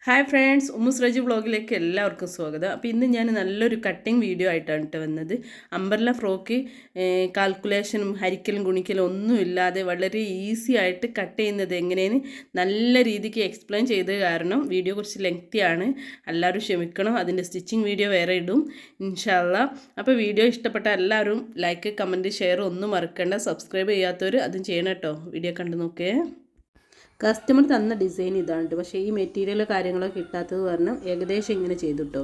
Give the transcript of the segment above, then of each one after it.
Hi friends, ഉമ്മുസ് Reji വ്ളോഗിലേക്ക് എല്ലാവർക്കും സ്വാഗതം. അപ്പോൾ ഇന്ന് ഞാൻ നല്ലൊരു കട്ടിങ് വീഡിയോ ആയിട്ടാണ് വന്നത്. അംബർല ഫ്രോക്ക് കാൽക്കുലേഷനും ഹരിക്കലും ഗുണിക്കലും ഒന്നുമില്ലാതെ വളരെ ഈസി ആയിട്ട് കട്ട് ചെയ്യുന്നത് എങ്ങനെയെന്ന് നല്ല രീതിക്ക് എക്സ്പ്ലെയിൻ ചെയ്ത് കാരണം വീഡിയോ കുറച്ച് ലെങ്തിയാണ്. എല്ലാവരും ക്ഷമിക്കണം. അതിൻ്റെ സ്റ്റിച്ചിങ് വീഡിയോ വേറെ ഇടും ഇൻഷാ അല്ലാ. അപ്പോൾ വീഡിയോ ഇഷ്ടപ്പെട്ട എല്ലാവരും ലൈക്ക്, കമൻറ്റ്, ഷെയർ ഒന്നും മറക്കണ്ട. സബ്സ്ക്രൈബ് ചെയ്യാത്തവർ അതും ചെയ്യണം കേട്ടോ. വീഡിയോ കണ്ടു നോക്കേ. കസ്റ്റമർ തന്ന ഡിസൈൻ ഇതാണ്, പക്ഷേ ഈ മെറ്റീരിയലോ കാര്യങ്ങളോ കിട്ടാത്തത് കാരണം ഏകദേശം ഇങ്ങനെ ചെയ്തിട്ടോ.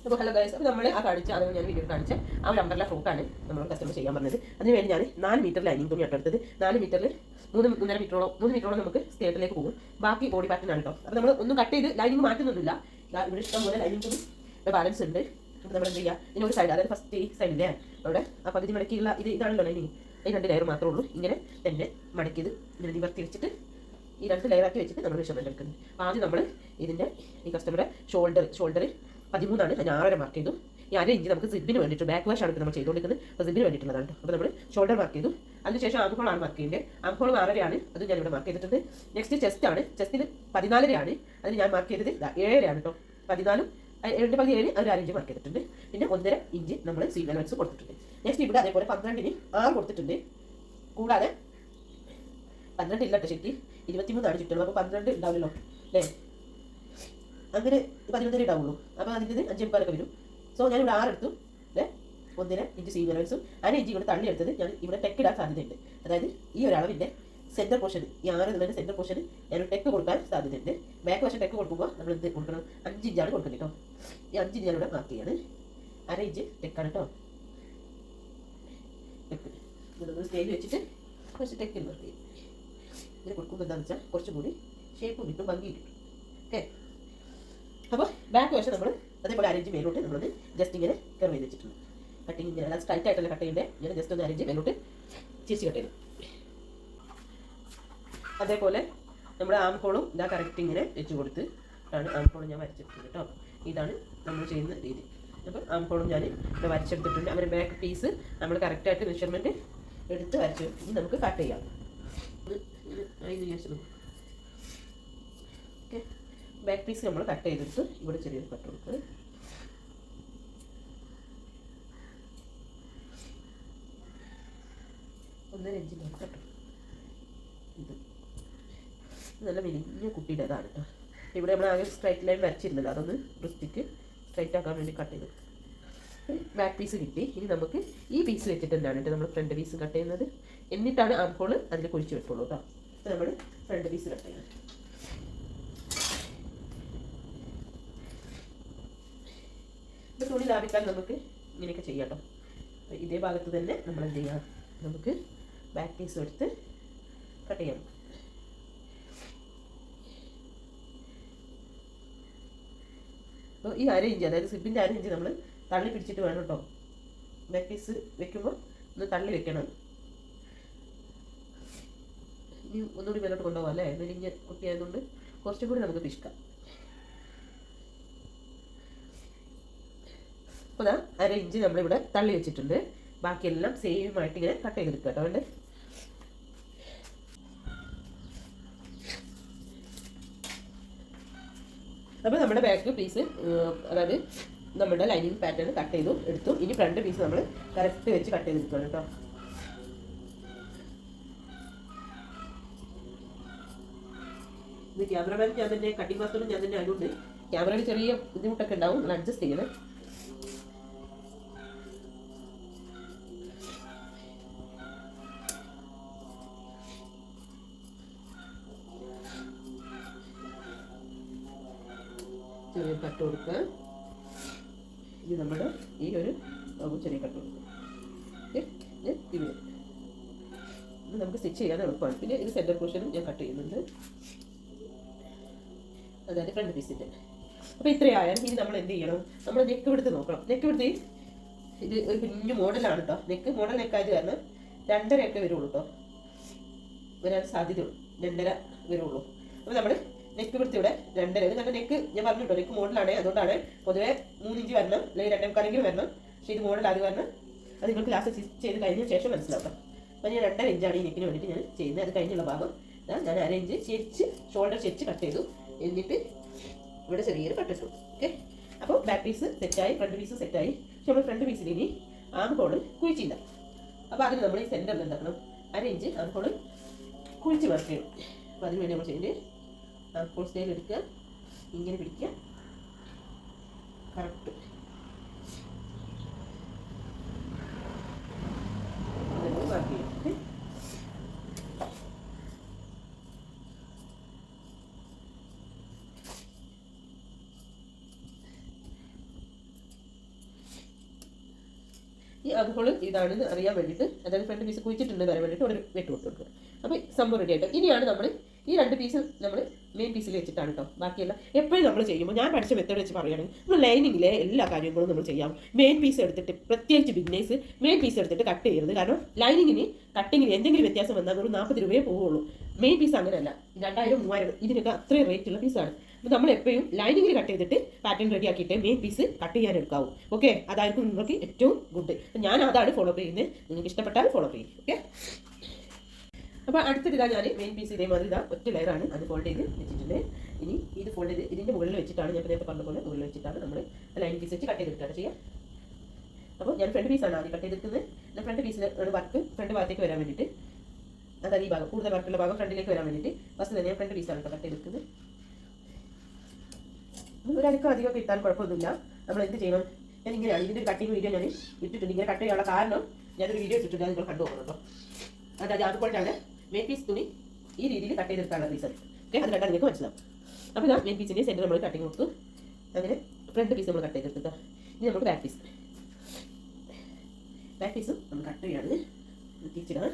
അപ്പോൾ ഹലോ ഗൈസ്, അപ്പോൾ നമ്മൾ അത് ഞാൻ വീഡിയോ കാണിച്ച ആ ഒരു അംബർല ഫ്രോക്കാണ് നമ്മൾ കസ്റ്റമർ ചെയ്യാൻ പറഞ്ഞത്. അതിനുവേണ്ടി ഞാൻ 4 മീറ്റർ ലൈനിങ് തുണി എടുത്തത്. 4 മീറ്ററിൽ 3 മീറ്ററോളം നമുക്ക് സ്കേർട്ടിലേക്ക് പോകും. ബാക്കി ബോഡി പാറ്റേൺ ആണ് കേട്ടോ. അപ്പോൾ നമ്മൾ ഒന്നും കട്ട് ചെയ്ത് ലൈനിങ് മാറ്റുന്നൊന്നുമില്ല. ഇവിടെ ഇഷ്ടംപോലെ ലൈനിങ് തുണി ബാലൻസ് ഉണ്ട്. അപ്പോൾ നമ്മൾ എന്ത് ചെയ്യുക, ഇനി ഒരു സൈഡ്, അതായത് ഫസ്റ്റ് ഈ സൈഡിൻ്റെ അവിടെ ആ പകുതി മടക്കിയുള്ള ഇതാണല്ലോ ലൈനിങ്. ഈ 2 ലെയർ മാത്രമേ ഉള്ളൂ. ഇങ്ങനെ തന്നെ മടക്കിയത് ഇങ്ങനെ നിവർത്തി വെച്ചിട്ട് ഈ 2 ലെയറാക്കി വെച്ചിട്ട് നമ്മൾ മെഷർമെൻറ്റ് എടുക്കുന്നത്. അപ്പോൾ ആദ്യം നമ്മൾ ഇതിൻ്റെ ഈ കസ്റ്റമറുടെ ഷോൾഡർ 13 ഞാൻ 6.5 മാർക്ക് ചെയ്തു. ഈ 1/2 ഇഞ്ച് നമുക്ക് സിബിന് വേണ്ടിയിട്ട് ബാക്ക് വാഷ് ആണ് നമ്മൾ ചെയ്തുകൊണ്ടിരിക്കുന്നത്. അപ്പോൾ സിബിന് വേണ്ടിയിട്ടുള്ളതാണ്. അപ്പോൾ നമ്മൾ ഷോൾഡർ മാർക്ക് ചെയ്തു. അതിനുശേഷം ആംഹോളാണ് മാർക്ക് ചെയ്യേണ്ടത്. ആംഹോൾ 6.5 അത് ഞാൻ ഇവിടെ മാർക്ക് ചെയ്തിട്ടുണ്ട്. നെക്സ്റ്റ് ചെസ്റ്റ് ആണ്. ചെസ്റ്റിൽ 14.5 അതിന് ഞാൻ മാർക്ക് ചെയ്തത് 7.5 കേട്ടോ. 14 2 പകുതി 7 ഒരു 1/2 ഇഞ്ച് മാർക്ക് ചെയ്തിട്ടുണ്ട്. പിന്നെ 1.5 ഇഞ്ച് നമ്മൾ സീം അലവൻസ് കൊടുത്തിട്ടുണ്ട്. നെക്സ്റ്റ് ഇവിടെ അതേപോലെ 12ന് 6 കൊടുത്തിട്ടുണ്ട്. കൂടാതെ 12 ഇല്ല കേട്ടോ, ശരിക്കും 23 ചുറ്റുള്ളൂ. അപ്പോൾ 12 ഉണ്ടാവില്ലല്ലോ അല്ലേ, അങ്ങനെ 11 ഉണ്ടാവുള്ളൂ. അപ്പോൾ അതിൻ്റെ 5.25 വരും. സോ ഞാൻ ഇവിടെ 6 എടുത്തു. 1.5 ഇഞ്ച് സീം അലവൻസും 1/2 ഇഞ്ച് ഇവിടെ തള്ളി എടുത്തത് ഞാൻ ഇവിടെ ടെക്ക് ഇടാൻ സാധ്യതയുണ്ട്. അതായത് ഈ ഒരു അളവിൻ്റെ സെൻറ്റർ പോർഷൻ, ഈ 6 എന്നുള്ളതിൻ്റെ സെൻറ്റർ പോർഷൻ ഞാൻ ടെക്ക് കൊടുക്കാൻ സാധ്യതയുണ്ട്. ബാക്ക് വശം ടെക്ക് കൊടുക്കുമ്പോൾ നമ്മൾ എന്ത് കൊടുക്കണം, 5 ഇഞ്ചാണ് കൊടുക്കുന്നത് കേട്ടോ. ഈ 5 ഇഞ്ച് ഞാനിവിടെ മാർക്ക് ചെയ്യാണ്. 1/2 ഇഞ്ച് ടെക്കാണ് കേട്ടോ. ടെക്ക് നമ്മൾ സ്റ്റേജ് വെച്ചിട്ട് കുറച്ച് ടെക്കിൽ മാർക്ക് ചെയ്യും. ഇങ്ങനെ കൊടുക്കുമ്പോൾ എന്താണെന്ന് വെച്ചാൽ കുറച്ചും കൂടി ഷേപ്പും കിട്ടും, ഭംഗി കിട്ടും. ഓക്കെ. അപ്പോൾ ബാക്ക് വശം നമ്മൾ അതേപോലെ 1/2 ഇഞ്ച് മേലോട്ട് നമ്മളത് ജസ്റ്റ് ഇങ്ങനെ കർവ് ചെയ്ത് വെച്ചിട്ടുണ്ട്. കട്ടിങ് ഇങ്ങനെ അല്ല സ്ട്രൈറ്റ് ആയിട്ടല്ല കട്ട് ചെയ്യേണ്ടത്. ഇങ്ങനെ ജസ്റ്റ് ഒന്ന് 1/2 ഇഞ്ച് മേലോട്ട് ചേച്ചി കട്ട് ചെയ്തു. അതേപോലെ നമ്മുടെ ആംഹോളും ഇതാ കറക്റ്റ് ഇങ്ങനെ വെച്ച് കൊടുത്ത് ആണ് ആംഹോളും ഞാൻ വരച്ചെടുത്തത് കേട്ടോ. ഇതാണ് നമ്മൾ ചെയ്യുന്ന രീതി. അപ്പോൾ ആംഹോളും ഞാൻ ഇവിടെ വരച്ചെടുത്തിട്ടുണ്ട്. അവരുടെ ബാക്ക് പീസ് നമ്മൾ കറക്റ്റായിട്ട് മെഷർമെൻറ്റ് എടുത്ത് വരച്ചു. ഇനി നമുക്ക് കട്ട് ചെയ്യാം. ഓക്കെ. ബാക്ക് പീസ് നമ്മൾ കട്ട് ചെയ്തെടുത്ത് ഇവിടെ ചെറിയൊരു കട്ട് കൊടുത്ത് ഒന്നര ഇഞ്ചിൻ്റെ കട്ട്. ഇത് നല്ല വലിയ കുട്ടിയുടെ അതാണ് കേട്ടോ. ഇവിടെ നമ്മൾ ആകെ സ്ട്രൈറ്റ് ലൈൻ വരച്ചിരുന്നല്ലോ, അതൊന്ന് വൃത്തിക്ക് സ്ട്രൈറ്റ് ആക്കാൻ വേണ്ടി കട്ട് ചെയ്തു. ബാക്ക് പീസ് കിട്ടി. ഇനി നമുക്ക് ഈ പീസ് വെച്ചിട്ട് തന്നെയാണ് കേട്ടോ നമ്മൾ ഫ്രണ്ട് പീസ് കട്ട് ചെയ്യുന്നത്. എന്നിട്ടാണ് ആംഹോൾ അതിൽ കുഴിച്ച് വെക്കുള്ളൂ കേട്ടോ. അപ്പോൾ നമ്മൾ ഫ്രണ്ട് പീസ് കട്ട് ചെയ്യുന്നത്. ഇപ്പോൾ തുണി ലാഭിക്കാൻ നമുക്ക് ഇങ്ങനെയൊക്കെ ചെയ്യാം കേട്ടോ. ഇതേ ഭാഗത്ത് തന്നെ നമ്മൾ എന്ത് ചെയ്യാം, നമുക്ക് ബാക്ക് പീസ് എടുത്ത് കട്ട് ചെയ്യാം. അപ്പോൾ ഈ 1/2 ഇഞ്ച്, അതായത് സിബിൻ്റെ 1/2 ഇഞ്ച് നമ്മൾ തള്ളി പിടിച്ചിട്ട് വേണം കേട്ടോ. ബാക്ക് പീസ് വെക്കുമ്പോൾ ഒന്ന് തള്ളി വെക്കണം. ഇനി ഒന്നുകൂടി മേലോട്ട് കൊണ്ടുപോകാം അല്ലേ, മെലിഞ്ഞ കുട്ടിയായതുകൊണ്ട് കുറച്ചും കൂടി നമുക്ക് പിശുക്കാം. അപ്പോൾ അതാ 1/2 ഇഞ്ച് നമ്മളിവിടെ തള്ളി വെച്ചിട്ടുണ്ട്. ബാക്കിയെല്ലാം സെയിം ആയിട്ട് ഇങ്ങനെ കട്ട് ചെയ്തെടുക്കുക കേട്ടോ. അതുകൊണ്ട് അപ്പോൾ നമ്മുടെ ബാക്ക് പീസ്, അതായത് നമ്മുടെ ലൈനിങ് പാറ്റേൺ കട്ട് ചെയ്തു എടുത്തു. ഇനി ഫ്രണ്ട് പീസ് നമ്മൾ കറക്റ്റ് വെച്ച് കട്ട് ചെയ്തെടുക്കണം കേട്ടോ. ഇത് ക്യാമറമാൻ ഞാൻ തന്നെ, കട്ടിങ് മാസ്റ്ററും ഞാൻ തന്നെ ആയതുകൊണ്ട് ക്യാമറയിൽ ചെറിയ ബുദ്ധിമുട്ടൊക്കെ ഉണ്ടാവും, നമ്മൾ അഡ്ജസ്റ്റ് ചെയ്യണം. ചെറിയ കട്ട് കൊടുക്കുക. ഇത് നമ്മുടെ ഈ ഒരു ചെറിയ കട്ട് കൊടുക്കുക. ഇത് നമുക്ക് സ്റ്റിച്ച് ചെയ്യാൻ എളുപ്പമാണ്. പിന്നെ ഇത് സെൻറ്റർ പോർഷനും ഞാൻ കട്ട് ചെയ്യുന്നുണ്ട്, അതായത് ഫ്രണ്ട് പീസിൻ്റെ. അപ്പോൾ ഇത്രയായാലും ഇനി നമ്മൾ എന്ത് ചെയ്യണം, നമ്മൾ നെക്ക് എടുത്ത് നോക്കണം. നെക്ക് എടുത്ത് ഇത് ഒരു കുഞ്ഞു മോഡലാണ് കേട്ടോ. മോഡൽ നെക്കായത് കാരണം 2.5 വരുള്ളൂ കേട്ടോ. വരാൻ സാധ്യതയുള്ളൂ, 2.5 വരുള്ളൂ. അപ്പോൾ നമ്മൾ നെക്ക് വൃത്തി ഇവിടെ 2.5. നമ്മുടെ നെക്ക് ഞാൻ പറഞ്ഞു കേട്ടോ, നെക്ക് മോഡലാണ്. അതുകൊണ്ടാണ് പൊതുവെ 3 ഇഞ്ച് വരണം, അല്ലെങ്കിൽ 2.25 വരണം. പക്ഷേ ഇത് മോഡൽ അത് കാരണം അത് നിങ്ങൾക്ക് ലാസ്റ്റ് സ്റ്റിച്ച് ചെയ്ത് കഴിഞ്ഞ ശേഷം മനസ്സിലാക്കാം. അപ്പോൾ ഞാൻ 2.5 ഇഞ്ചാണ് ഈ നെക്കിന് വേണ്ടിയിട്ട് ഞാൻ ചെയ്യുന്നത്. അത് കഴിഞ്ഞുള്ള ഭാഗം ഞാൻ 1/2 ഇഞ്ച് ചെരിച്ച് ഷോൾഡർ ചെരിച്ച് കട്ട് ചെയ്തു. എന്നിട്ട് ഇവിടെ ചെറിയൊരു കട്ട് ഇട്ടു. ഓക്കെ, അപ്പോൾ ബാക്ക് പീസ് സെറ്റായി, ഫ്രണ്ട് പീസ് സെറ്റായി. പക്ഷെ നമ്മൾ ഫ്രണ്ട് പീസിൽ ഇനി ആം ഹോള് കുഴിച്ചില്ല. അപ്പോൾ അതിന് നമ്മൾ ഈ സെൻറ്ററിൽ എന്താക്കണം, 1/2 ഇഞ്ച് ആം ഹോള് കുഴിച്ച് മാർക്ക് ചെയ്യണം. അപ്പോൾ അതിന് വേണ്ടി നമ്മൾ ചെയ്യുന്നത് ആം ഹോൾ സ്റ്റൈൽ എടുക്കുക, ഇങ്ങനെ പിടിക്കുക, കറക്റ്റ് മാർക്ക് ചെയ്യും. ഈ അതുപോലെ ഇതാണെന്ന് അറിയാൻ വേണ്ടിയിട്ട്, അതായത് ഫ്രണ്ട് പീസ് കുഴിച്ചിട്ടുണ്ട് വരാൻ വേണ്ടിയിട്ട് ഒരു വെട്ട് കൊടുക്കുക. അപ്പോൾ സംഭവം റെഡി ആയിട്ട് ഇനിയാണ് നമ്മൾ ഈ 2 പീസ് നമ്മൾ മെയിൻ പീസിൽ വെച്ചിട്ടാണ് കേട്ടോ ബാക്കിയെല്ലാം എപ്പോഴും നമ്മൾ ചെയ്യുമ്പോൾ ഞാൻ പഠിച്ച മെത്തേഡ് വെച്ച് പറയുകയാണെങ്കിൽ നമ്മൾ ലൈനിങ്ങിലെ എല്ലാ കാര്യങ്ങളും നമ്മൾ ചെയ്യാം. മെയിൻ പീസ് എടുത്തിട്ട്, പ്രത്യേകിച്ച് ബിഗ്നേഴ്സ് മെയിൻ പീസ് എടുത്തിട്ട് കട്ട് ചെയ്യരുത്. കാരണം ലൈനിങ്ങിന് കട്ടിങ്ങിന് എന്തെങ്കിലും വ്യത്യാസം വന്നാൽ ഒരു 40 രൂപയെ പോവുള്ളൂ. മെയിൻ പീസ് അങ്ങനെയല്ല, 2000 3000 ഇതിനൊക്കെ അത്രയും റേറ്റുള്ള പീസാണ്. അപ്പോൾ നമ്മൾ എപ്പോഴും ലൈനിങ്ങിൽ കട്ട് ചെയ്തിട്ട് പാറ്റേൺ റെഡി ആക്കിയിട്ട് മെയിൻ പീസ് കട്ട് ചെയ്യാൻ എടുക്കാവൂ. ഓക്കെ, അതായിരിക്കും നിങ്ങൾക്ക് ഏറ്റവും ഗുഡ്. ഞാൻ അതാണ് ഫോളോ ചെയ്യുന്നത്. നിങ്ങൾക്ക് ഇഷ്ടപ്പെട്ടാൽ ഫോളോ ചെയ്യും. ഓക്കെ, അപ്പോൾ അടുത്തൊരു ഇതാ ഞാൻ മെയിൻ പീസ് ഇതേമാതിരി ഇതാ ഒറ്റ ലെയറാണ് അത് ഫോൾഡ് ചെയ്ത് വെച്ചിട്ടുണ്ട്. ഇനി ഇത് ഫോൾഡ് ചെയ്ത് ഇതിൻ്റെ മുകളിൽ വെച്ചിട്ടാണ്, ഞാൻ നേരത്തെ പറഞ്ഞ പോലെ മുകളിൽ വെച്ചിട്ടാണ് നമ്മൾ ലൈൻ പീസ് വെച്ച് കട്ട് ചെയ്തെടുക്കുകയാണ് ചെയ്യുക. അപ്പോൾ ഞാൻ ഫ്രണ്ട് പീസാണ് ആദ്യം കട്ട് ചെയ്തെടുക്കുന്നത്. ഫ്രണ്ട് പീസിൽ വർക്ക് ഫ്രണ്ട് ഭാഗത്തേക്ക് വരാൻ വേണ്ടിയിട്ട്, അതായത് ഈ ഭാഗം കൂടുതൽ വർക്കുള്ള ഭാഗം ഫ്രണ്ടിലേക്ക് വരാൻ വേണ്ടിയിട്ട് ഫസ്റ്റ് തന്നെ ഞാൻ ഫ്രണ്ട് പീസാണ് കട്ട് ചെയ്തെടുക്കുന്നത്. ഒരടുക്കം അധികം കിട്ടാൻ കുഴപ്പമൊന്നുമില്ല. നമ്മൾ എന്ത് ചെയ്യണം, ഞാൻ ഇങ്ങനെയാണ് ഇതിൻ്റെ ഒരു കട്ടിങ് വീഡിയോ ഞാൻ ഇട്ടിട്ടുണ്ട്. ഇങ്ങനെ കട്ട് ചെയ്യാനുള്ള കാരണം ഞാനൊരു വീഡിയോ ഇട്ടിട്ടുണ്ട്, നിങ്ങൾ കണ്ടു പോകണം കേട്ടോ. അതായത് അതുകൊണ്ടാണ് മെയിൻ പീസ് തുണി ഈ രീതിയിൽ കട്ട് ചെയ്തെടുക്കാനുള്ള റീസൺ. ഓക്കെ, അത് കണ്ടാൽ നിങ്ങൾക്ക് മനസ്സിലാവും. അപ്പോൾ ഇതാ മെയിൻ പീസിൻ്റെ സെൻറ്റർ നമ്മൾ കട്ടിങ് കൊടുത്തു. അങ്ങനെ ഫ്രണ്ട് പീസ് നമ്മൾ കട്ട് ചെയ്തെടുക്കുക. ഇനി നമുക്ക് ബാക്ക് പീസും നമ്മൾ കട്ട് ചെയ്യാണ്, തിരിച്ചിടാം.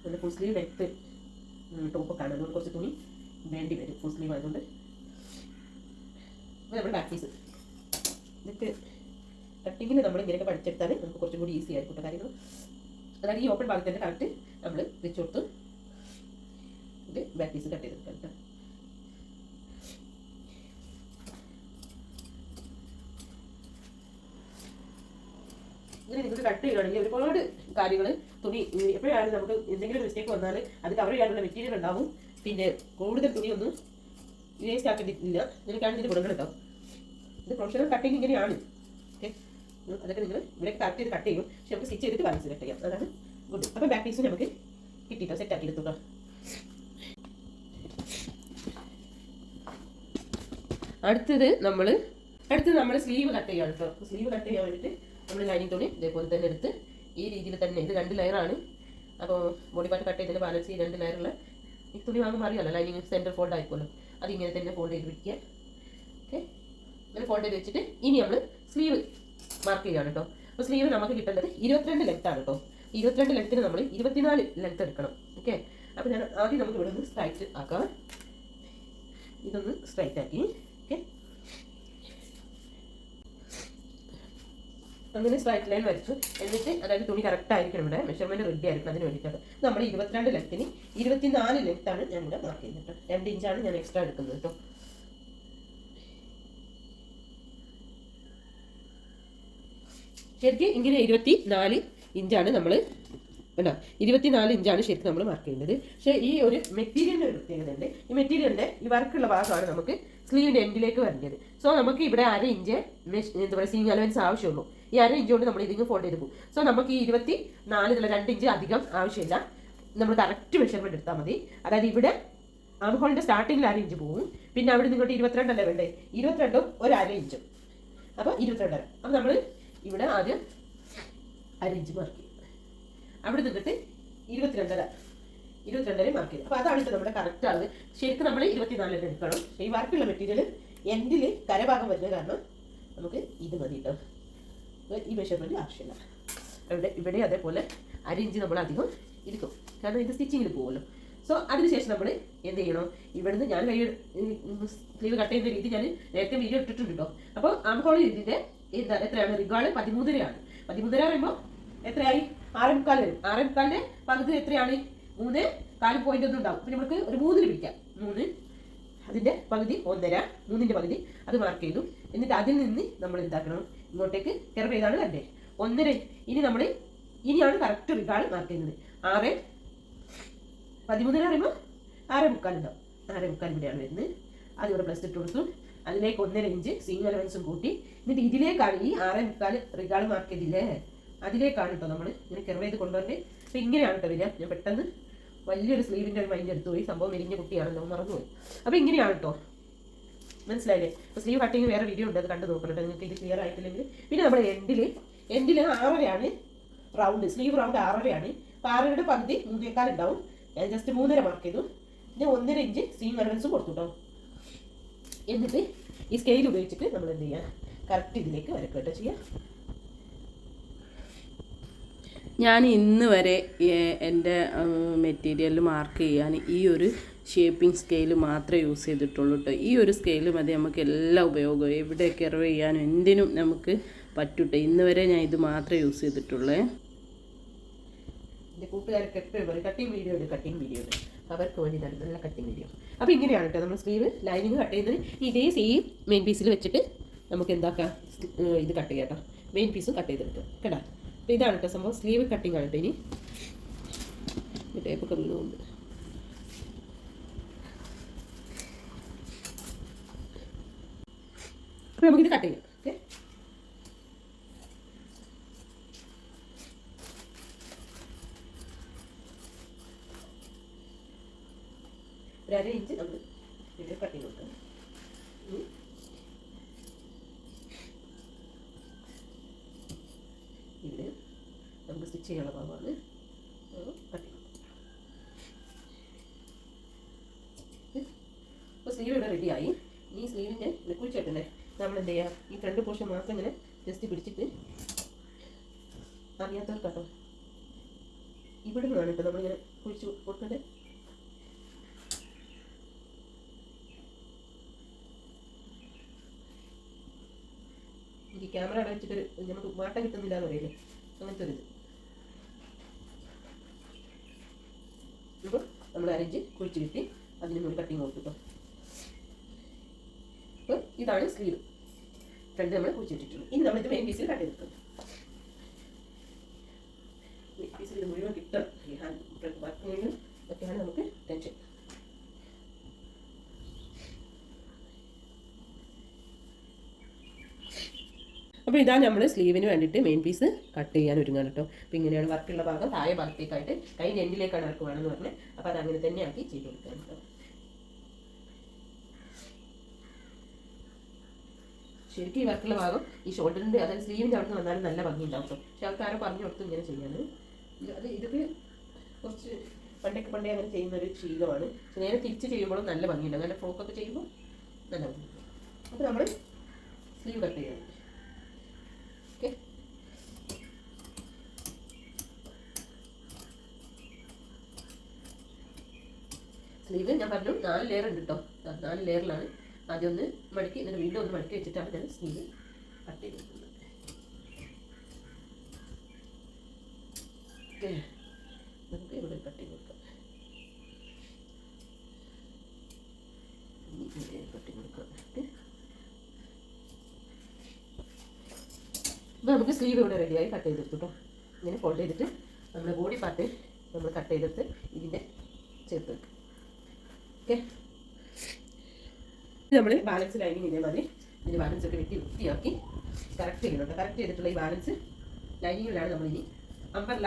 നല്ല ഫുൾ സ്ലീവ് ലെങ്ത്ത് ടോപ്പൊക്കെ ആണ്, അതുകൊണ്ട് കുറച്ച് തുണി വേണ്ടി വരും ഫുൾ സ്ലീവ് ആയതുകൊണ്ട്. അപ്പോൾ നമ്മൾ ബാക്ക് പീസ് എന്നിട്ട് കട്ടിങ്ങിൽ നമ്മൾ ഇങ്ങനെയൊക്കെ പഠിച്ചെടുത്താൽ നമുക്ക് കുറച്ചും കൂടി ഈസി ആയിരിക്കും കാര്യങ്ങൾ. അതായത് ഈ ഓപ്പൺ ഭാഗത്തിൻ്റെ കറക്റ്റ് നമ്മൾ വെച്ച് കൊടുത്ത് ഇത് ബാക്ക് പീസ് കട്ട് ചെയ്തെടുക്കാം കേട്ടോ. ഇങ്ങനെ നിങ്ങൾക്ക് കട്ട് ചെയ്യുകയാണെങ്കിൽ ഒരുപാട് കാര്യങ്ങൾ തുണി എപ്പോഴാണ് നമുക്ക് എന്തെങ്കിലും ഒരു മിസ്റ്റേക്ക് വന്നാൽ അത് കവർ ചെയ്യാനുള്ള മെറ്റീരിയൽ ഉണ്ടാവും. പിന്നെ കൂടുതൽ തുണിയൊന്നും വേസ്റ്റ് ആക്കേണ്ടിയില്ല. ഇതിനൊക്കെയാണ് ഇതിൻ്റെ ഗുണങ്ങൾ ഉണ്ടാവും. ഇത് പ്രൊഫഷണൽ കട്ടിങ് ഇങ്ങനെയാണ്. ഓക്കെ, അതൊക്കെ നിങ്ങൾ ഇവിടെ കറക്റ്റ് ചെയ്ത് കട്ട് ചെയ്യും. പക്ഷെ നമുക്ക് സ്റ്റിച്ച് ചെയ്തിട്ട് ബാലൻസ് കട്ട് ചെയ്യാം, അതാണ് ഗുഡ്. അപ്പോൾ ബാക്ക് പീസ് നമുക്ക് കിട്ടിയിട്ടോ, സെറ്റ് ആക്കി എടുത്തുട്ടോ. അടുത്തത് നമ്മൾ സ്ലീവ് കട്ട് ചെയ്യാം കേട്ടോ. സ്ലീവ് കട്ട് ചെയ്യാൻ വേണ്ടിയിട്ട് നമ്മൾ ലൈനിങ് തുണി ഇതേപോലെ തന്നെ എടുത്ത് ഈ രീതിയിൽ തന്നെ, ഇത് 2 ലെയറാണ്. അപ്പോൾ ബോഡി പാർട്ട് കട്ട് ചെയ്തതിൻ്റെ ബാലൻസ് ഈ 2 ലെയറുള്ള ഈ തുണി വാങ്ങുമ്പോൾ അറിയാമല്ലോ, ലൈനിങ് സെൻറ്റർ ഫോൾഡ് ആയിക്കോല്ലോ, അതിങ്ങനെ തന്നെ ഫോൾഡ് ചെയ്ത് പിടിക്കുക. ഓക്കെ, ഇങ്ങനെ ഫോൾഡ് ചെയ്ത് വെച്ചിട്ട് ഇനി നമ്മൾ സ്ലീവ് മാർക്ക് ചെയ്യുകയാണ് കേട്ടോ. അപ്പോൾ സ്ലീവ് നമുക്ക് കിട്ടേണ്ടത് 22 ലെങ്ത് ആണ് കേട്ടോ. 22 ലെങ്ത്തിന് നമ്മൾ 24 ലെങ്ത് എടുക്കണം. ഓക്കെ, അപ്പോൾ ഞാൻ ആദ്യം നമുക്ക് ഇവിടെ ഒന്ന് സ്ട്രൈറ്റ് ആക്കാം. ഇതൊന്ന് സ്ട്രൈറ്റ് ആക്കി. ഓക്കെ, അങ്ങനെ സ്ട്രൈറ്റ് ലൈൻ വരച്ചു. എന്നിട്ട് അതായത് തുണി കറക്റ്റ് ആയിരിക്കണം, ഇവിടെ മെഷർമെൻറ്റ് റെഡി ആയിരിക്കണം. അതിന് വേണ്ടിയിട്ടാണ് നമ്മൾ 22 ലെങ്ത്തിന് 24 ലെങ്ത്താണ് ഞാൻ ഇവിടെ മാർക്ക് ചെയ്യുന്നത് കേട്ടോ. 2 ഇഞ്ചാണ് ഞാൻ എക്സ്ട്രാ എടുക്കുന്നത് കേട്ടോ. ശരിക്കും ഇങ്ങനെ 24 ഇഞ്ചാണ് നമ്മൾ, അല്ല 24 ഇഞ്ചാണ് ശരിക്കും നമ്മൾ മാർക്ക് ചെയ്യുന്നത്. പക്ഷേ ഈ ഒരു മെറ്റീരിയലിൻ്റെ ഒരു പ്രത്യേകത ഉണ്ട്. ഈ മെറ്റീരിയലിൻ്റെ ഈ വർക്കുള്ള ഭാഗമാണ് നമുക്ക് സ്ലീവിൻ്റെ എൻഡിലേക്ക് വരേണ്ടത്. സോ നമുക്ക് ഇവിടെ 1/2 ഇഞ്ച് എന്താ പറയുക സീം അലവൻസ് ആവശ്യമുള്ളൂ. ഈ 1/2 ഇഞ്ച് കൊണ്ട് നമ്മൾ ഇതിങ്ങ് ഫോൾഡ് ചെയ്ത് പോകും. സോ നമുക്ക് ഈ 24 2 ഇഞ്ച് അധികം ആവശ്യമില്ല. നമ്മൾ കറക്റ്റ് മെഷർമെൻറ്റ് എടുത്താൽ മതി. അതായത് ഇവിടെ ആം ഹോളിൻ്റെ സ്റ്റാർട്ടിങ്ങിൽ 1/2 ഇഞ്ച് പോകും. പിന്നെ അവിടെ നിങ്ങോട്ട് 22 അല്ലേ വേണ്ടേ, 22ഉം ഒരു 1/2 ഇഞ്ചും, അപ്പോൾ 22. അപ്പോൾ നമ്മൾ ഇവിടെ ആദ്യം 1/2 ഇഞ്ച് മാർക്ക് ചെയ്യും. അവിടെ നിന്നിട്ട് 22 മാർക്ക് ചെയ്യും. അപ്പോൾ അതാണ് നമ്മുടെ കറക്റ്റ് അളവ്. ശരിക്കും നമ്മൾ 24 എടുക്കണം. ഈ വർക്കുള്ള മെറ്റീരിയൽ എൻഡിൽ കരഭാഗം വരുന്നത് കാരണം നമുക്ക് ഇത് മതി കേട്ടോ. ഈ മെഷർമെൻറ്റ് ആവശ്യമില്ല. ഇവിടെ അതേപോലെ 1/2 ഇഞ്ച് നമ്മൾ അധികം ഇരിക്കും, കാരണം ഇത് സ്റ്റിച്ചിങ്ങിൽ പോകുമല്ലോ. സോ അതിനുശേഷം നമ്മൾ എന്ത് ചെയ്യണം, ഇവിടുന്ന് ഞാൻ സ്ലീവ് കട്ട് ചെയ്യുന്ന രീതി ഞാൻ നേരത്തെ വീഡിയോ ഇട്ടിട്ടുണ്ട് കേട്ടോ. അപ്പോൾ ആം ഹോൾ ഇതിൻ്റെ എത്രയാണ്, റിഗാള് 13.5 13.5 പറയുമ്പോൾ എത്രയായി, 6.25 വരും. 6.25 പകുതി എത്രയാണ്, 3.4 പോയിന്റ് ഒന്നും ഉണ്ടാവും. പിന്നെ നമുക്ക് ഒരു 3 പിടിക്കാം. 3 അതിൻ്റെ പകുതി 1.5, 3ൻ്റെ പകുതി അത് മാർക്ക് ചെയ്തു. എന്നിട്ട് അതിൽ നിന്ന് നമ്മൾ എന്താക്കണം, ഇങ്ങോട്ടേക്ക് കെയർ ചെയ്താണ് വരണ്ടേ 1.5. ഇനിയാണ് കറക്റ്റ് റിഗാൾ മാർക്ക് ചെയ്യുന്നത്. 13.5 പറയുമ്പോൾ 6.25 ഉണ്ടാവും. 6.25 ഇവിടെയാണ് വരുന്നത്. അതിവിടെ പ്ലസ് ഇട്ട് കൊടുത്തു. അതിലേക്ക് 1.5 ഇഞ്ച് സീം അലവൻസും കൂട്ടി. എന്നിട്ട് ഇതിലേക്കാണ് ഈ 6.25 റിഗാൾ മാർക്ക് ചെയ്തില്ലേ, അതിലേക്കാണ് കേട്ടോ നമ്മൾ ഇങ്ങനെ കെർവ് ചെയ്ത് കൊണ്ടുവരേണ്ടത്. അപ്പോൾ ഇങ്ങനെയാണ് കേട്ടോ വരിക. ഞാൻ പെട്ടെന്ന് വലിയൊരു സ്ലീവിൻ്റെ ഒരു മൈൻഡ് എടുത്തു പോയി, സംഭവം മെലിഞ്ഞ കുട്ടിയാണല്ലോ, മറന്നുപോയി. അപ്പോൾ ഇങ്ങനെയാണ് കേട്ടോ, മനസ്സിലായില്ലേ? അപ്പോൾ സ്ലീവ് കട്ടിങ് വേറെ വീഡിയോ ഉണ്ട്, അത് കണ്ട് നോക്കണം നിങ്ങൾക്ക് ഇത് ക്ലിയർ ആയിട്ടില്ലെങ്കിൽ. പിന്നെ നമ്മൾ എൻഡിൽ 6.5 റൗണ്ട്, സ്ലീവ് റൗണ്ട് 6.5. അപ്പോൾ 6യുടെ പകുതി 3.25 ഉണ്ടാവും. ഞാൻ ജസ്റ്റ് 3.5 മാർക്ക് ചെയ്തു. പിന്നെ 1.5 ഇഞ്ച് സീം അലവൻസും കൊടുത്തു കേട്ടോ. എന്നിട്ട് ഈ സ്കെയിൽ ഉപയോഗിച്ചിട്ട് നമ്മൾ എന്ത് ചെയ്യുക, കറക്റ്റ് ഇതിലേക്ക് വരക്കുക കേട്ടോ ചെയ്യുക. ഞാൻ ഇന്ന് വരെ എൻ്റെ മെറ്റീരിയൽ മാർക്ക് ചെയ്യാൻ ഈ ഒരു ഷേപ്പിംഗ് സ്കെയിൽ മാത്രമേ യൂസ് ചെയ്തിട്ടുള്ളൂ കേട്ടോ. ഈ ഒരു സ്കെയിൽ മതി നമുക്ക് എല്ലാ ഉപയോഗവും, എവിടെ കെർവ് ചെയ്യാനും എന്തിനും നമുക്ക് പറ്റൂട്ടെ. ഇന്ന് വരെ ഞാൻ ഇത് മാത്രമേ യൂസ് ചെയ്തിട്ടുള്ളൂ. എൻ്റെ കൂട്ടുകാർക്ക് എപ്പോഴും പറയും കട്ടിങ് വീഡിയോ ഉണ്ട്, കട്ടിങ് വീഡിയോ ഉണ്ട്, അവർക്ക് വേണ്ടി നല്ല കട്ടിങ് വീഡിയോ. അപ്പോൾ ഇങ്ങനെയാണ് കേട്ടോ നമ്മൾ സ്ലീവ് ലൈനിങ് കട്ട് ചെയ്യുന്നത്. ഇതേ സെയിം മെയിൻ പീസിൽ വെച്ചിട്ട് നമുക്ക് എന്താക്കാം, ഇത് കട്ട് ചെയ്യാം കേട്ടോ. മെയിൻ പീസും കട്ട് ചെയ്തെടുക്കുക കേട്ടോ. അപ്പോൾ ഇതാണ് കേട്ടോ സംഭവം, സ്ലീവ് കട്ടിങ് ആണ് കേട്ടോ. ഇനി ടേപ്പൊക്കെ വീണുകൊണ്ട് അപ്പോൾ നമുക്കിത് കട്ട് ചെയ്യാം. ഓക്കെ, ഒരു 1/2 ഇഞ്ച് നമ്മൾ ഇത് കട്ട് ചെയ്ത് കൊടുക്കാം. ഇവിടെ നമുക്ക് സ്റ്റിച്ച് ചെയ്യാനുള്ള ഭാഗമാണ് കട്ട് ചെയ്ത്. അപ്പോൾ സ്ലീവ് ഇവിടെ റെഡിയായി. ഈ സ്ലീവിൻ്റെ കുഴിച്ചിട്ടുണ്ടേ നമ്മൾ എന്ത് ചെയ്യുക, ഈ ഫ്രണ്ട് പോർഷൻ മാത്രം ഇങ്ങനെ ജസ്റ്റ് പിടിച്ചിട്ട്, അറിയാത്തവർക്ക് കേട്ടോ ഇവിടെ നിന്നാണ് കേട്ടോ നമ്മളിങ്ങനെ കുഴിച്ച് കൊടുക്കേണ്ടത്. എനിക്ക് ക്യാമറ അവിടെ വെച്ചിട്ട് നമുക്ക് വാട്ട കിട്ടുന്നില്ല എന്ന് പറയില്ലേ, അങ്ങനത്തെ ഒരു ഇത്. അപ്പോൾ നമ്മൾ അരഞ്ച് കുഴിച്ച് കിട്ടി, അതിന് ഒരു കട്ടിങ് കൊടുത്തു കേട്ടോ. അപ്പോൾ ഇതാണ് സ്ലീവ് ഫ്രണ്ട് നമ്മൾ കുഴിച്ചിട്ടിട്ടുള്ളൂ. ഇനി നമ്മളിത് മെയിൻ പീസിൽ കട്ട് ചെയ്തെടുക്കും. മെയിൻ പീസിൽ ഇത് മുഴുവൻ കിട്ടണം, ഈ ഹാൻഡ് വർക്ക് മുഴുവൻ ഒക്കെയാണ് നമുക്ക് ടെൻഷൻ. അപ്പോൾ ഇതാണ് നമ്മൾ സ്ലീവിന് വേണ്ടിയിട്ട് മെയിൻ പീസ് കട്ട് ചെയ്യാൻ ഒരുങ്ങാൻ കേട്ടോ. അപ്പോൾ ഇങ്ങനെയാണ് വർക്കുള്ള ഭാഗം, താഴെ ഭാഗത്തേക്കായിട്ട് കൈൻ്റെ എൻഡിലേക്കാണ് വർക്ക് വേണമെന്ന് പറഞ്ഞത്. അപ്പോൾ അത് അങ്ങനെ തന്നെ ആക്കി ചെയ്ത് കൊടുക്കാൻ കേട്ടോ. ശരിക്കും ഈ വർക്കുള്ള ഭാഗം ഈ ഷോൾഡറിൻ്റെ, അതായത് സ്ലീവിൻ്റെ അവിടെ നിന്ന് വന്നാലും നല്ല ഭംഗി ഉണ്ടാവും കേട്ടോ. പക്ഷെ ആൾക്കാരെ പറഞ്ഞു കൊടുത്ത് ഇങ്ങനെ ചെയ്യാൻ, ഇതൊക്കെ കുറച്ച് പണ്ടേ അങ്ങനെ ചെയ്യുന്നൊരു ശീലമാണ്. നേരെ തിരിച്ച് ചെയ്യുമ്പോഴും നല്ല ഭംഗിയുണ്ടാവും, നല്ല ഫ്രോക്കൊക്കെ ചെയ്യുമ്പോൾ നല്ല ഭംഗി. അപ്പോൾ നമ്മൾ സ്ലീവ് കട്ട് ചെയ്യണം. ഓക്കെ, സ്ലീവ് ഞാൻ പറഞ്ഞു 4 ലെയർ ഉണ്ട് കേട്ടോ. 4 ലെയറിലാണ്. ആദ്യം ഒന്ന് മടക്കി, എന്നിട്ട് വീണ്ടും ഒന്ന് മടക്കി വെച്ചിട്ടാണ് ഞാൻ സ്ലീവ് കട്ട് ചെയ്തിട്ടുള്ളത്. ഓക്കെ, നമുക്ക് ഇവിടെ കട്ട് ചെയ്ത് കൊടുക്കാം. കട്ട് ചെയ്ത് കൊടുക്കാം. ഓക്കെ, അപ്പോൾ നമുക്ക് സ്ലീവ് ഇവിടെ റെഡിയായി കട്ട് ചെയ്തെടുത്തു കേട്ടോ. ഇങ്ങനെ ഫോൾഡ് ചെയ്തിട്ട് നമ്മുടെ ബോഡി പാർട്ട് നമ്മൾ കട്ട് ചെയ്തെടുത്ത് ഇതിൻ്റെ ചേർത്ത് വെക്കും. ഓക്കെ, നമ്മൾ ബാലൻസ് ലൈനിങ് ഇതേമാതിരി ഇതിൻ്റെ ബാലൻസ് ഒക്കെ വെട്ടി വൃത്തിയാക്കി കറക്റ്റ് ചെയ്യുന്നുണ്ട്. കറക്റ്റ് ചെയ്തിട്ടുള്ള ഈ ബാലൻസ് ലൈനിങ്ങിലാണ് നമ്മളിനി അമ്പർല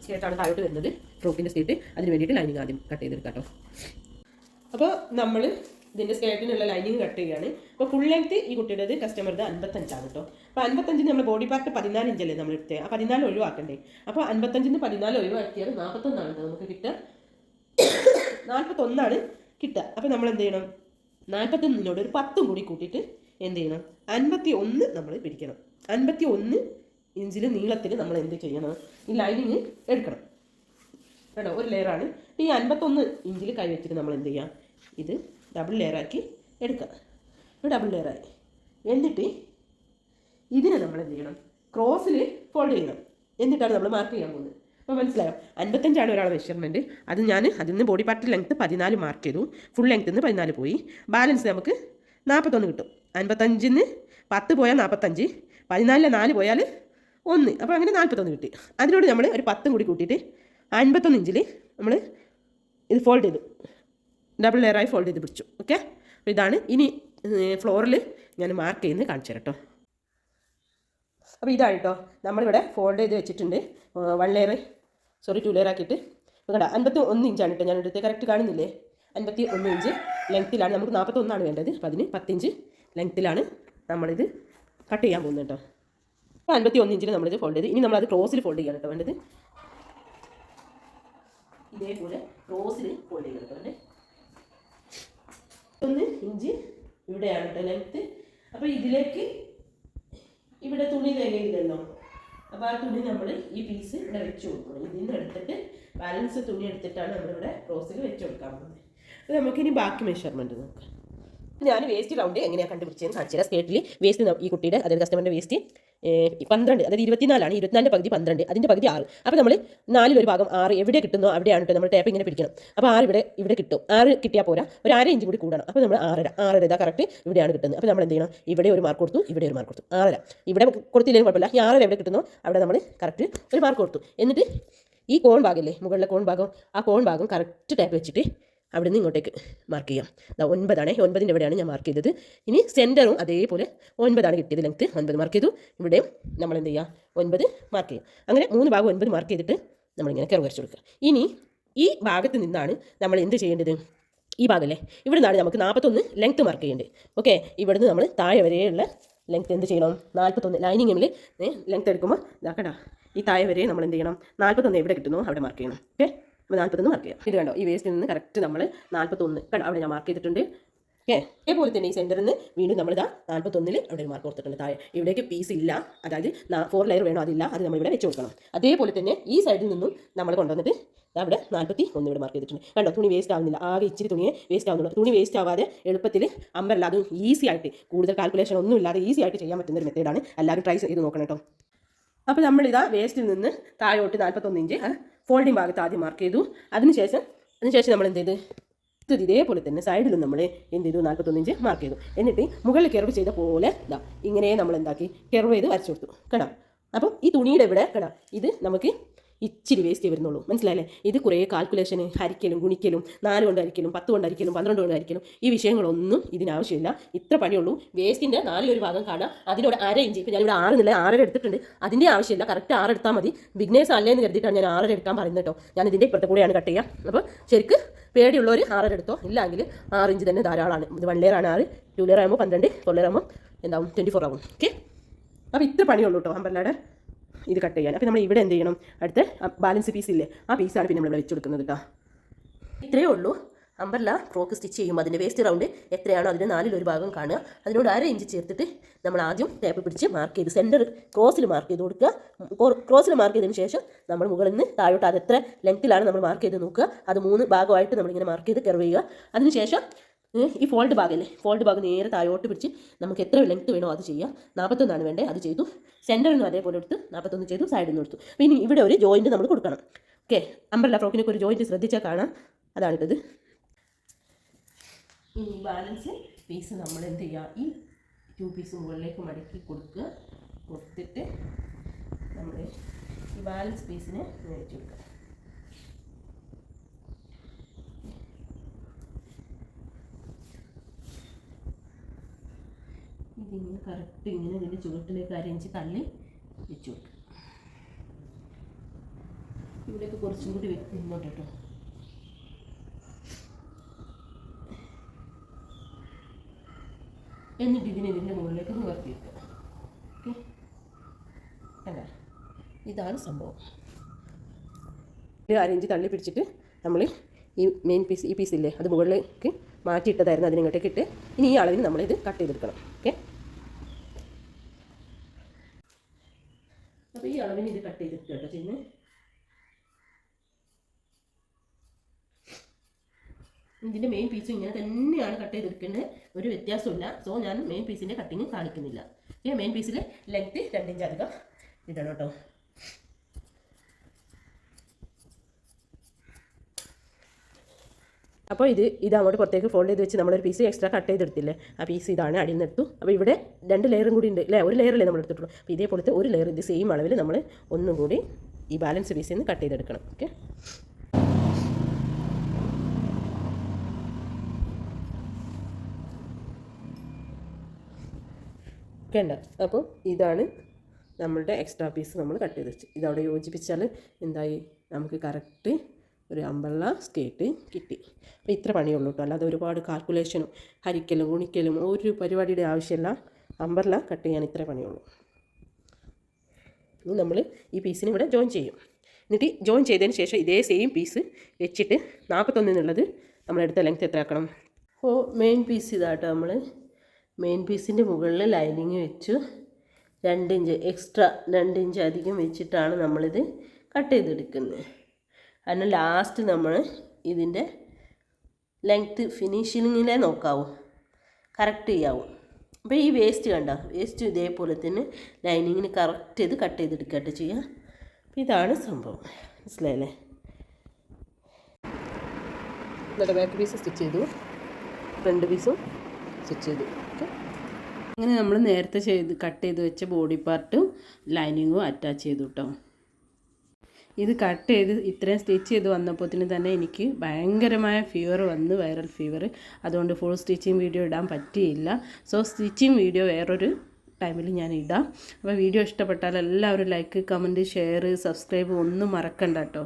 സ്കേർട്ടാണ് താഴോട്ട് വരുന്നത്, ഫ്രോക്കിൻ്റെ സ്കേർട്ട്. അതിന് വേണ്ടിയിട്ട് ലൈനിങ് ആദ്യം കട്ട് ചെയ്തെടുക്കാം കേട്ടോ. അപ്പോൾ നമ്മൾ ഇതിൻ്റെ സ്കേർട്ടിനുള്ള ലൈനിങ് കട്ട് ചെയ്യുകയാണ്. അപ്പോൾ ഫുൾ ലെങ്ത്ത് ഈ കുട്ടിയുടേത് കസ്റ്റമറുടെ 55 കേട്ടോ. അപ്പോൾ 55 നമ്മൾ ബോഡി പാർട്ട് 14 ഇഞ്ചല്ലേ നമ്മൾ എടുത്തത്, ആ 14 ഒഴിവാക്കണ്ടേ. അപ്പോൾ 55 14 ഒഴിവാക്കിയാൽ 41 നമുക്ക് കിട്ടുക, 41 കിട്ടുക. അപ്പോൾ നമ്മൾ എന്ത് ചെയ്യണം, 41 ഒരു 10 കൂടി കൂട്ടിയിട്ട് എന്ത് ചെയ്യണം, 51 നമ്മൾ പിടിക്കണം. 51 ഇഞ്ചിൽ നീളത്തിൽ നമ്മൾ എന്ത് ചെയ്യണം, ഈ ലൈനിങ് എടുക്കണം കേട്ടോ. ഒരു ലെയറാണ്. ഈ 51 ഇഞ്ചിൽ കൈ വെച്ചിട്ട് നമ്മൾ എന്ത് ചെയ്യാം, ഇത് ഡബിൾ ലെയറാക്കി എടുക്കുക. ഡബിൾ ലെയറായി എന്നിട്ട് ഇതിനെ നമ്മൾ എന്ത് ചെയ്യണം, ക്രോസിൽ ഫോൾഡ് ചെയ്യണം. എന്നിട്ടാണ് നമ്മൾ മാർക്ക് ചെയ്യാൻ പോകുന്നത്. അപ്പോൾ മനസ്സിലായോ, 55 ഒരാളെ മെഷർമെൻറ്റ്. അത് ഞാൻ അതിൽ നിന്ന് ബോഡി പാർട്ട് ലെങ്ത്ത് 14 മാർക്ക് ചെയ്തു, ഫുൾ ലെങ്ത്ത് നിന്ന് 14 പോയി. ബാലൻസ് നമുക്ക് 41 കിട്ടും. 55 10 പോയാൽ 45, 14 4 പോയാൽ 1, അപ്പോൾ അങ്ങനെ 41 കിട്ടി. അതിനോട് നമ്മൾ ഒരു 10 കൂടി കൂട്ടിയിട്ട് 51 ഇഞ്ചിൽ നമ്മൾ ഇത് ഫോൾഡ് ചെയ്തു, ഡബിൾ ലെയറായി ഫോൾഡ് ചെയ്ത് പിടിച്ചു. ഓക്കെ, അപ്പോൾ ഇതാണ് ഇനി ഫ്ലോറിൽ ഞാൻ മാർക്ക് ചെയ്യുന്നത് കാണിച്ചു തരാം കേട്ടോ. അപ്പോൾ ഇതാണ് കേട്ടോ നമ്മളിവിടെ ഫോൾഡ് ചെയ്ത് വെച്ചിട്ടുണ്ട് 2 ലെയർ ആക്കിയിട്ട്. ഇപ്പോൾ കണ്ട 51 ഇഞ്ചാണ് കേട്ടോ ഞാൻ എടുത്ത്. കറക്റ്റ് കാണുന്നില്ലേ? 51 ഇഞ്ച് ലെങ്ത്തിലാണ്. നമുക്ക് 41 വേണ്ടത്. അപ്പോൾ അതിന് 10 ഇഞ്ച് ലെങ്ത്തിലാണ് നമ്മളിത് കട്ട് ചെയ്യാൻ പോകുന്നത് കേട്ടോ. അപ്പോൾ 51 ഇഞ്ചിൽ നമ്മളിത് ഫോൾഡ് ചെയ്ത് ഇനി നമ്മളത് ക്രോസിൽ ഫോൾഡ് ചെയ്യാൻ കേട്ടോ വേണ്ടത്. ഇതേപോലെ ക്രോസിൽ ഫോൾഡ് ചെയ്യാൻ കേട്ടോ വേണ്ടത്. 1 ഇഞ്ച് ഇവിടെയാണ് കേട്ടോ ലെങ്ത്ത്. അപ്പോൾ ഇതിലേക്ക് ഇവിടെ തുണി തികയില്ലല്ലോ. അപ്പോൾ ആ തുണി നമ്മൾ ഈ പീസ് ഇവിടെ വെച്ച് കൊടുക്കണം. ഇതിൽ നിന്ന് എടുത്തിട്ട് ബാലൻസ് തുണി എടുത്തിട്ടാണ് നമ്മളിവിടെ ക്രോസിൽ വെച്ച് കൊടുക്കാൻ പോകുന്നത്. അപ്പോൾ നമുക്കിനി ബാക്കി മെഷർമെൻറ്റ് നോക്കാം. ഞാൻ വേസ്റ്റ് റൗണ്ട് എങ്ങനെയാണ് കണ്ടുപിടിച്ചതെന്ന് കാണിച്ചു തരാം. സ്കേർട്ടിൽ വേസ്റ്റ് ഈ കുട്ടിയുടെ അതായത് കസ്റ്റമറിൻ്റെ വേസ്റ്റ് 12, അതായത് 24 ആണ്. 24 പകുതി 12, അതിൻ്റെ പകുതി 6. അപ്പോൾ നമ്മൾ 4 ഒരു ഭാഗം 6 എവിടെ കിട്ടുന്നോ അവിടെയാണ് കേട്ടോ നമ്മൾ ടേപ്പ് ഇങ്ങനെ പിടിക്കണം. അപ്പോൾ 6 ഇവിടെ കിട്ടും. 6 കിട്ടിയാൽ പോരാ, ഒരു 1/2 ഇഞ്ച് കൂടി കൂടണം. അപ്പോൾ നമ്മൾ 6.5 ഇതാ കറക്റ്റ് ഇവിടെയാണ് കിട്ടുന്നത്. അപ്പോൾ നമ്മൾ എന്ത് ചെയ്യണം? ഇവിടെ ഒരു മാർക്ക് കൊടുത്തു, ഇവിടെ ഒരു മാർക്ക് കൊടുത്തു. 6.5 ഇവിടെ കൊടുത്തില്ലെങ്കിൽ കുഴപ്പമില്ല. ഈ 6 എവിടെ കിട്ടുന്നോ അവിടെ നമ്മൾ കറക്റ്റ് ഒരു മാർക്ക് കൊടുത്തു. എന്നിട്ട് ഈ കോൺ ഭാഗമല്ലേ, മുകളിലെ കോൺ ഭാഗം, ആ കോൺ ഭാഗം കറക്റ്റ് ടേപ്പ് വെച്ചിട്ട് അവിടെ നിന്ന് ഇങ്ങോട്ടേക്ക് മാർക്ക് ചെയ്യാം. 9 ആണ്. 9ൻ്റെ എവിടെയാണ് ഞാൻ മാർക്ക് ചെയ്തത്. ഇനി സെൻറ്ററും അതേപോലെ 9 ആണ് കിട്ടിയത് ലെങ്ത്ത്. 9 മാർക്ക് ചെയ്തു. ഇവിടെയും നമ്മൾ എന്ത് ചെയ്യുക? 9 മാർക്ക് ചെയ്യും. അങ്ങനെ 3 ഭാഗം 9 മാർക്ക് ചെയ്തിട്ട് നമ്മളിങ്ങനെ കർവ് വരച്ച് കൊടുക്കുക. ഇനി ഈ ഭാഗത്ത് നിന്നാണ് നമ്മൾ എന്ത് ചെയ്യേണ്ടത്? ഈ ഭാഗമല്ലേ, ഇവിടെ നിന്നാണ് നമുക്ക് 41 ലെങ്ത്ത് മാർക്ക് ചെയ്യേണ്ടത്. ഓക്കെ, ഇവിടുന്ന് നമ്മൾ താഴെ വരെയുള്ള ലെങ്ത്ത് എന്ത് ചെയ്യണം? 41 ലൈനിങ്ങിൽ ലെങ്ത്ത് എടുക്കുമ്പോൾ ഇതാക്കടാ, ഈ താഴെ വരെ നമ്മൾ എന്ത് ചെയ്യണം? 41 എവിടെ കിട്ടുന്നു അവിടെ മാർക്ക് ചെയ്യണം. ഓക്കെ, അപ്പോൾ 41 മാർക്ക് ചെയ്യാം. ഇത് കണ്ടോ, ഈ വേസ്റ്റിൽ നിന്ന് കറക്റ്റ് നമ്മൾ 41 കണ്ടോ അവിടെ ഞാൻ മാർക്ക് ചെയ്തിട്ടുണ്ട്. ഓക്കെ, അതേപോലെ തന്നെ ഈ സെൻറ്ററിൽ നിന്ന് വീണ്ടും നമ്മളിതാ 41 അവിടെ ഒരു മാർക്ക് കൊടുത്തിട്ടുണ്ട്. താഴെ ഇവിടേക്ക് പീസ് ഇല്ല, അതായത് 4 ലെയർ വേണോ, അതില്ല, അത് നമ്മളിവിടെ വെച്ച് കൊടുക്കണം. അതേപോലെ തന്നെ ഈ സൈഡിൽ നിന്നും നമ്മൾ കൊണ്ടുവന്നിട്ട് അവിടെ 41 ഇവിടെ മാർക്ക് ചെയ്തിട്ടുണ്ട്. കണ്ടോ, തുണി വേസ്റ്റ് ആവുന്നില്ല. ആകെ ഇച്ചിരി തുണിയെ വേസ്റ്റ് ആവുന്നുള്ളൂ. തുണി വേസ്റ്റ് ആവാതെ എളുപ്പത്തിൽ അമ്പല്ല, അതും ഈസി ആയിട്ട്, കൂടുതൽ കാൽക്കുലേഷൻ ഒന്നും ഇല്ലാതെ ഈസി ആയിട്ട് ചെയ്യാൻ പറ്റുന്ന ഒരു മെത്തേഡാണ്. എല്ലാവരും ട്രൈ ചെയ്ത് നോക്കണം കേട്ടോ. അപ്പോൾ നമ്മളിതാ വേസ്റ്റിൽ നിന്ന് താഴോട്ട് 41 ഇഞ്ച് ഫോൾഡിങ് ഭാഗത്ത് ആദ്യം മാർക്ക് ചെയ്തു. അതിനുശേഷം നമ്മൾ എന്ത് ചെയ്ത് ഇതേപോലെ തന്നെ സൈഡിലും നമ്മൾ എന്ത് ചെയ്തു? 41 ഇഞ്ച് മാർക്ക് ചെയ്തു. എന്നിട്ട് മുകളിൽ കെർവ് ചെയ്ത പോലെ ഇതാ ഇങ്ങനെ നമ്മൾ എന്താക്കി കെർവ് ചെയ്ത് വരച്ചു കൊടുത്തു. കേട്ടോ, അപ്പം ഈ തുണിയുടെ ഇവിടെ കേട്ടോ ഇത് നമുക്ക് ഇച്ചിരി വേസ്റ്റ് വരുന്നുള്ളൂ. മനസ്സിലായില്ലേ? ഇത് കുറേ കാൽക്കുലേഷന്, ഹരിക്കലും ഗുണിക്കലും, 4 കൊണ്ട് ഹരിക്കലും 10 കൊണ്ട് ഹരിക്കലും 12 കൊണ്ട് ഹരിക്കലും ഈ വിഷയങ്ങളൊന്നും ഇതിനാവശ്യമില്ല. ഇത്ര പണിയുള്ളൂ. വേസ്റ്റിൻ്റെ 4 ഭാഗം കാണാം, അതിനോട് 1/2 ഇഞ്ച്. ഇപ്പോൾ ഞാനിവിടെ 6 എന്നില്ല 6 എടുത്തിട്ടുണ്ട്. അതിൻ്റെ ആവശ്യമില്ല, കറക്റ്റ് 6 എടുത്താൽ മതി. ബിഗ്നേഴ്സ് അല്ലേന്ന് കരുതിയിട്ടാണ് ഞാൻ 6 എടുക്കാൻ പറയുന്നത് കേട്ടോ. ഞാൻ ഇതിൻ്റെ ഇപ്പുറത്തെ കൂടെയാണ് കട്ട് ചെയ്യുക. അപ്പോൾ ശരിക്ക് പേടിയുള്ളവർ 6 എടുത്തോ, ഇല്ലെങ്കിൽ 6 ഇഞ്ച് തന്നെ ധാരാളമാണ്. ഇത് 1 ലെയർ ആണ് 6, 2 ലെയർ ആകുമ്പോൾ 12, 4 ലെയർ ആകുമ്പോൾ എന്താവും 24 ആവും. ഓക്കെ, അപ്പോൾ ഇത്ര പണിയുള്ളൂ കേട്ടോ അമ്പർലയുടെ ഇത് കട്ട് ചെയ്യാൻ. അപ്പോൾ നമ്മൾ ഇവിടെ എന്ത് ചെയ്യണം? അടുത്ത ബാലൻസ് പീസ് ഇല്ലേ, ആ പീസാണ് പിന്നെ നമ്മളിവിടെ വെച്ച് കൊടുക്കുന്നത് കേട്ടോ. ഇത്രയേ ഉള്ളൂ. അമ്പർല ഫ്രോക്ക് സ്റ്റിച്ച് ചെയ്യുമ്പോൾ അതിൻ്റെ വേസ്റ്റ് റൗണ്ട് എത്രയാണോ അതിൻ്റെ 4 ഒരു ഭാഗം കാണുക, അതിനോട് 1/2 ഇഞ്ച് ചേർത്തിട്ട് നമ്മൾ ആദ്യം ടേപ്പ് പിടിച്ച് മാർക്ക് ചെയ്ത് സെൻറ്റർ ക്രോസിൽ മാർക്ക് ചെയ്ത് കൊടുക്കുക. ക്രോസിൽ മാർക്ക് ചെയ്തതിന് ശേഷം നമ്മൾ മുകളിൽ നിന്ന് താഴോട്ട് അത് എത്ര ലെങ്ത്തിലാണ് നമ്മൾ മാർക്ക് ചെയ്ത് നോക്കുക. അത് 3 ഭാഗമായിട്ട് നമ്മളിങ്ങനെ മാർക്ക് ചെയ്ത് കർവ് ചെയ്യുക. അതിനുശേഷം ഈ ഫോൾഡ് ഭാഗമല്ലേ, ഫോൾഡ് ഭാഗം നേരെ താഴോട്ട് പിടിച്ച് നമുക്ക് എത്ര ലെങ്ത്ത് വേണോ അത് ചെയ്യുക. 41 വേണ്ടത്, അത് ചെയ്തു. സെൻറ്ററിൽ നിന്ന് അതേപോലെ എടുത്ത് 41 ചെയ്തു, സൈഡിൽ നിന്ന് എടുത്തു. പിന്നെ ഇവിടെ ഒരു ജോയിൻറ്റ് നമ്മൾ കൊടുക്കണം. ഓക്കെ, അമ്പർല ഫ്രോക്കിനൊക്കെ ഒരു ജോയിൻറ്റ് ശ്രദ്ധിച്ചാൽ കാണാം. അതാണിട്ടത്. ഈ ബാലൻസ് പീസ് നമ്മൾ എന്ത് ചെയ്യുക? ഈ 2 പീസ് മുകളിലേക്ക് മടക്കി കൊടുത്തിട്ട് നമ്മൾ ഈ ബാലൻസ് പീസിനെ വെച്ച് കൊടുക്കുക. ഇതിങ്ങനെ കറക്റ്റ് ഇങ്ങനെ ഇതിൻ്റെ ചുവട്ടിലേക്ക് അരയിഞ്ച് തള്ളി വെച്ച് കൊടുക്കുക. ഇവിടെയൊക്കെ കുറച്ചും കൂടി മുന്നോട്ട് കേട്ടോ. എന്നിട്ട് ഇതിൻ്റെ മുകളിലേക്ക് നിവർത്തി വെക്കുക. ഓക്കെ, അല്ല ഇതാണ് സംഭവം. ഒരു 1/2 ഇഞ്ച് തള്ളി പിടിച്ചിട്ട് നമ്മൾ ഈ മെയിൻ പീസ്, ഈ പീസില്ലേ, അത് മുകളിലേക്ക് മാറ്റിയിട്ടതായിരുന്നു, അതിനിങ്ങോട്ടേക്ക് ഇട്ട് ഇനി ഈ അളവിന് നമ്മളിത് കട്ട് ചെയ്തെടുക്കണം. ഓക്കെ, അപ്പോൾ ഈ അളവിന് ഇത് കട്ട് ചെയ്തിട്ട് കേട്ടോ ചെയ്യുന്നത്. ഇതിൻ്റെ മെയിൻ പീസ് ഇങ്ങനെ തന്നെയാണ് കട്ട് ചെയ്തെടുക്കേണ്ടത്, ഒരു വ്യത്യാസമില്ല. സോ ഞാൻ മെയിൻ പീസിൻ്റെ കട്ടിങ് കാണിക്കുന്നില്ല. ഈ മെയിൻ പീസിൽ ലെങ്ത്ത് 2 ഇഞ്ച് അധികം ഇടണം കേട്ടോ. അപ്പോൾ ഇത് അങ്ങോട്ട് പുറത്തേക്ക് ഫോൾഡ് ചെയ്ത് വെച്ച് നമ്മളൊരു പീസ് എക്സ്ട്രാ കട്ട് ചെയ്തെടുത്തില്ലേ, ആ പീസ് ഇതാണ് അടിയിൽ നിന്ന് എടുത്തു. അപ്പോൾ ഇവിടെ 2 ലെയറും കൂടി ഉണ്ട് അല്ലേ, ഒരു ലെയറല്ലേ നമ്മൾ എടുത്തിട്ടുള്ളൂ. അപ്പോൾ ഇതേപോലത്തെ ഒരു ലെയർ ഇത് സെയിം അളവിൽ നമ്മൾ ഒന്നും കൂടി ഈ ബാലൻസ് പീസിൽ നിന്ന് കട്ട് ചെയ്തെടുക്കണം. ഓക്കെ, കണ്ട. അപ്പോൾ ഇതാണ് നമ്മളുടെ എക്സ്ട്രാ പീസ് നമ്മൾ കട്ട് ചെയ്ത് വെച്ച്. ഇതവിടെ യോജിപ്പിച്ചാൽ എന്തായി, നമുക്ക് കറക്റ്റ് ഒരു അമ്പർല സ്കേർട്ട് കിട്ടി. അപ്പോൾ ഇത്ര പണിയുള്ളൂ കേട്ടോ, അല്ലാതെ ഒരുപാട് കാൽക്കുലേഷനും ഹരിക്കലും ഗുണിക്കലും ഒരു പരിപാടിയുടെ ആവശ്യമില്ല. അമ്പർല കട്ട് ചെയ്യാൻ ഇത്ര പണിയുള്ളൂ. ഇനി നമ്മൾ ഈ പീസിന് ഇവിടെ ജോയിൻ ചെയ്യും. എന്നിട്ട് ജോയിൻ ചെയ്തതിന് ശേഷം ഇതേ സെയിം പീസ് വെച്ചിട്ട് 41 എന്നുള്ളത് നമ്മളെടുത്ത ലെങ്ത് എത്ര ആക്കണം. അപ്പോൾ മെയിൻ പീസ് ഇതാട്ടോ, നമ്മൾ മെയിൻ പീസിൻ്റെ മുകളിൽ ലൈനിങ് വെച്ചു 2 ഇഞ്ച് എക്സ്ട്രാ 2 ഇഞ്ച് അധികം വെച്ചിട്ടാണ് നമ്മളിത് കട്ട് ചെയ്തെടുക്കുന്നത്. കാരണം ലാസ്റ്റ് നമ്മൾ ഇതിൻ്റെ ലെങ്ത്ത് ഫിനിഷിങ്ങിലേ നോക്കാവൂ, കറക്റ്റ് ചെയ്യാവും. അപ്പോൾ ഈ വേസ്റ്റ് കണ്ട, വേസ്റ്റ് ഇതേപോലെ തന്നെ ലൈനിങ്ങിന് കറക്റ്റ് ചെയ്ത് കട്ട് ചെയ്തെടുക്കട്ടെ ചെയ്യുക. അപ്പോൾ ഇതാണ് സംഭവം, മനസ്സിലായല്ലേ. എന്നിട്ട് ബാക്ക് പീസ് സ്റ്റിച്ച് ചെയ്തു, ഫ്രണ്ട് പീസും സ്റ്റിച്ച് ചെയ്തു. ഓക്കെ, അങ്ങനെ നമ്മൾ നേരത്തെ കട്ട് ചെയ്ത് വെച്ച ബോഡി പാർട്ടും ലൈനിങ്ങും അറ്റാച്ച് ചെയ്തു കേട്ടോ. ഇത് കട്ട് ചെയ്ത് ഇത്രയും സ്റ്റിച്ച് ചെയ്ത് വന്നപ്പോഴത്തേന് തന്നെ എനിക്ക് ഭയങ്കരമായ ഫീവർ വന്ന്, വൈറൽ ഫീവർ. അതുകൊണ്ട് ഫുൾ സ്റ്റിച്ചിങ് വീഡിയോ ഇടാൻ പറ്റിയില്ല. സോ സ്റ്റിച്ചിങ് വീഡിയോ വേറൊരു ടൈമിൽ ഞാൻ ഇടാം. അപ്പോൾ വീഡിയോ ഇഷ്ടപ്പെട്ടാൽ എല്ലാവരും ലൈക്ക്, കമൻറ്റ്, ഷെയർ, സബ്സ്ക്രൈബ് ഒന്നും മറക്കണ്ട കേട്ടോ.